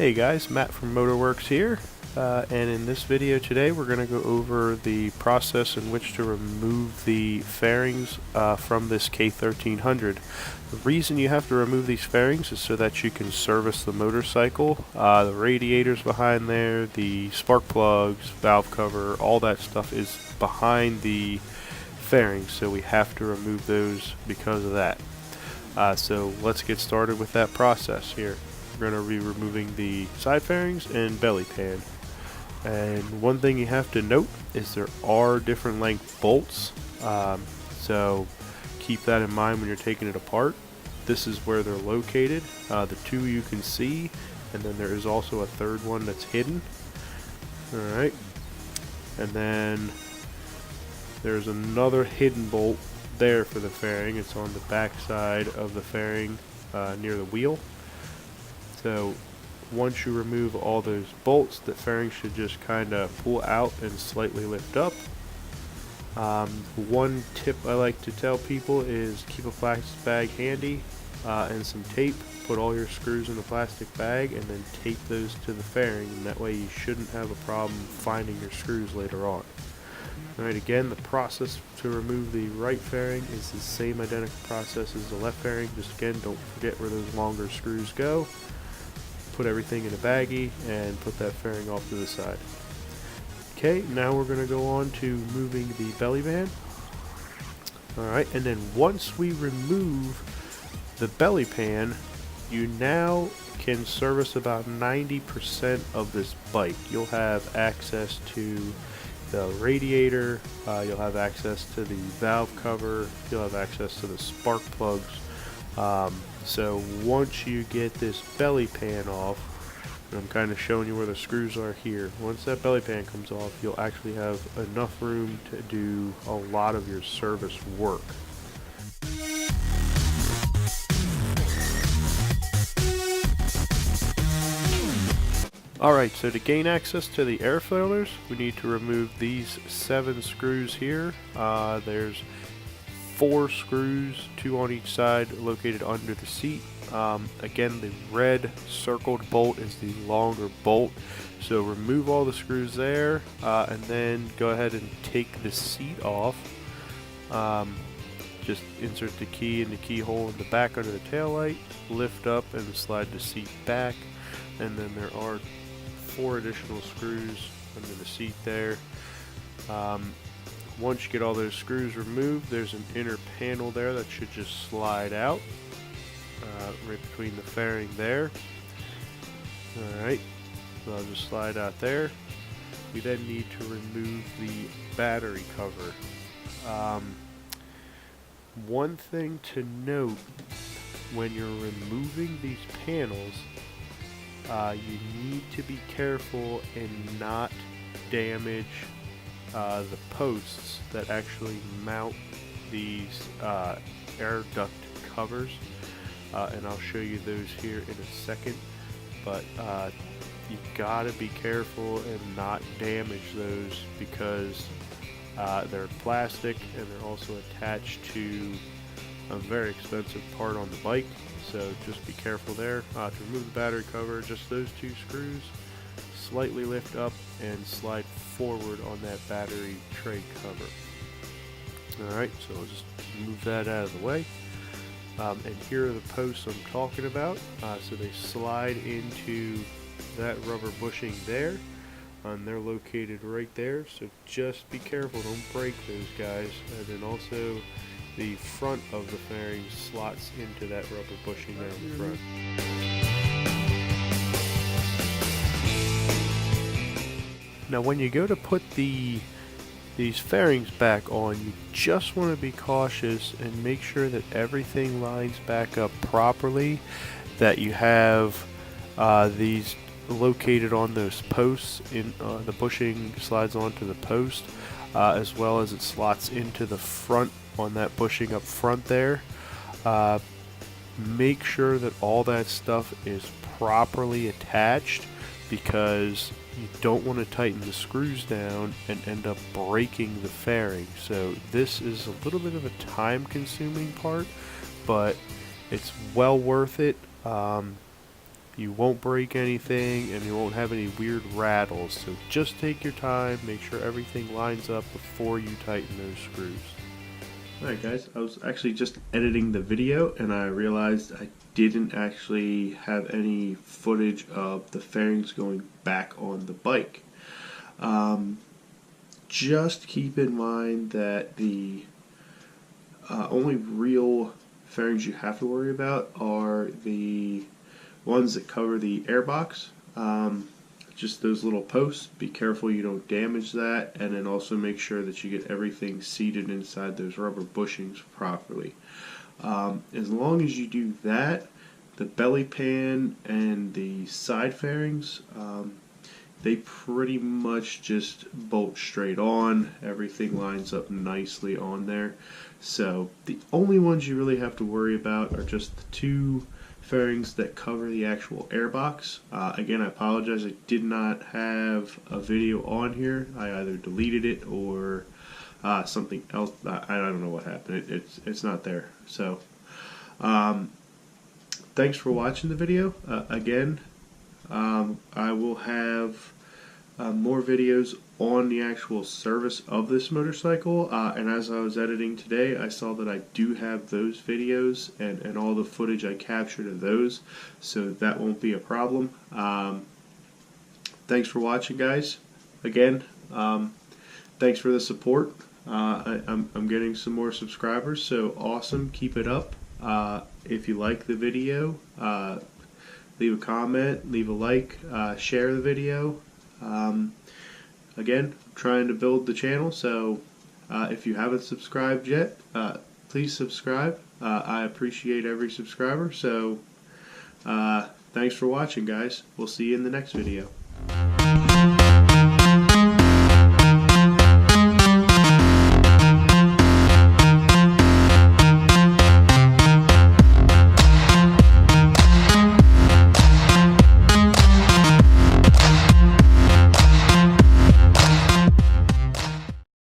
Hey guys, Matt from Motorworks here, and in this video today we're going to go over the process in which to remove the fairings from this K1300. The reason you have to remove these fairings is so that you can service the motorcycle. The radiators behind there, the spark plugs, valve cover, all that stuff is behind the fairings, so we have to remove those because of that. So let's get started with that process here. We're going to be removing the side fairings and belly pan. And one thing you have to note is there are different length bolts, so keep that in mind when you're taking it apart. This is where they're located, the two you can see, and then there is also a third one that's hidden. Alright, and then there's another hidden bolt there for the fairing. It's on the back side of the fairing near the wheel. So once you remove all those bolts, the fairing should just kind of pull out and slightly lift up. One tip I like to tell people is keep a plastic bag handy and some tape. Put all your screws in a plastic bag and then tape those to the fairing, and that way you shouldn't have a problem finding your screws later on. Alright, again, the process to remove the right fairing is the same identical process as the left fairing. Just again, don't forget where those longer screws go. Put everything in a baggie and put that fairing off to the side. Okay, now we're going to go on to moving the belly band. Alright, and then once we remove the belly pan, you now can service about 90% of this bike. You'll have access to the radiator, you'll have access to the valve cover, you'll have access to the spark plugs. So once you get this belly pan off, and I'm kind of showing you where the screws are here, once that belly pan comes off, you'll actually have enough room to do a lot of your service work. Alright, so to gain access to the air filters, we need to remove these 7 screws here. There's 4 screws, 2 on each side, located under the seat. Again, the red circled bolt is the longer bolt, so remove all the screws there, and then go ahead and take the seat off. Just insert the key in the keyhole in the back under the taillight, lift up and slide the seat back, and then there are 4 additional screws under the seat there. Once you get all those screws removed, there's an inner panel there that should just slide out right between the fairing there. Alright, so I'll just slide out there. We then need to remove the battery cover. One thing to note when you're removing these panels, you need to be careful and not damage the posts that actually mount these air duct covers, and I'll show you those here in a second, but you gotta be careful and not damage those because they're plastic and they're also attached to a very expensive part on the bike, so just be careful there. To remove the battery cover, just those 2 screws, slightly lift up and slide forward on that battery tray cover. Alright, so I'll just move that out of the way. And here are the posts I'm talking about. So they slide into that rubber bushing there, and they're located right there, so just be careful, don't break those guys. And then also the front of the fairing slots into that rubber bushing there in the front. Now when you go to put these fairings back on, you just want to be cautious and make sure that everything lines back up properly, that you have these located on those posts, in the bushing slides onto the post, as well as it slots into the front on that bushing up front there. Make sure that all that stuff is properly attached, because you don't want to tighten the screws down and end up breaking the fairing. So this is a little bit of a time consuming part, but it's well worth it. You won't break anything, and you won't have any weird rattles. So just take your time, make sure everything lines up before you tighten those screws. Alright guys, I was actually just editing the video and I realized I didn't actually have any footage of the fairings going back on the bike. Just keep in mind that the only real fairings you have to worry about are the ones that cover the airbox. Just those little posts. Be careful you don't damage that, and then also make sure that you get everything seated inside those rubber bushings properly. As long as you do that, the belly pan and the side fairings, they pretty much just bolt straight on. Everything lines up nicely on there. So the only ones you really have to worry about are just the two fairings that cover the actual airbox. Again, I apologize, I did not have a video on here. I either deleted it or something else. I don't know what happened. It's not there. So thanks for watching the video. Again, I will have more videos on the actual service of this motorcycle, and as I was editing today, I saw that I do have those videos and all the footage I captured of those, so that won't be a problem. Thanks for watching, guys. Again, thanks for the support. I'm getting some more subscribers, so awesome. Keep it up. If you like the video, leave a comment, leave a like, share the video. Again, I'm trying to build the channel, so if you haven't subscribed yet, please subscribe. I appreciate every subscriber, so thanks for watching, guys. We'll see you in the next video.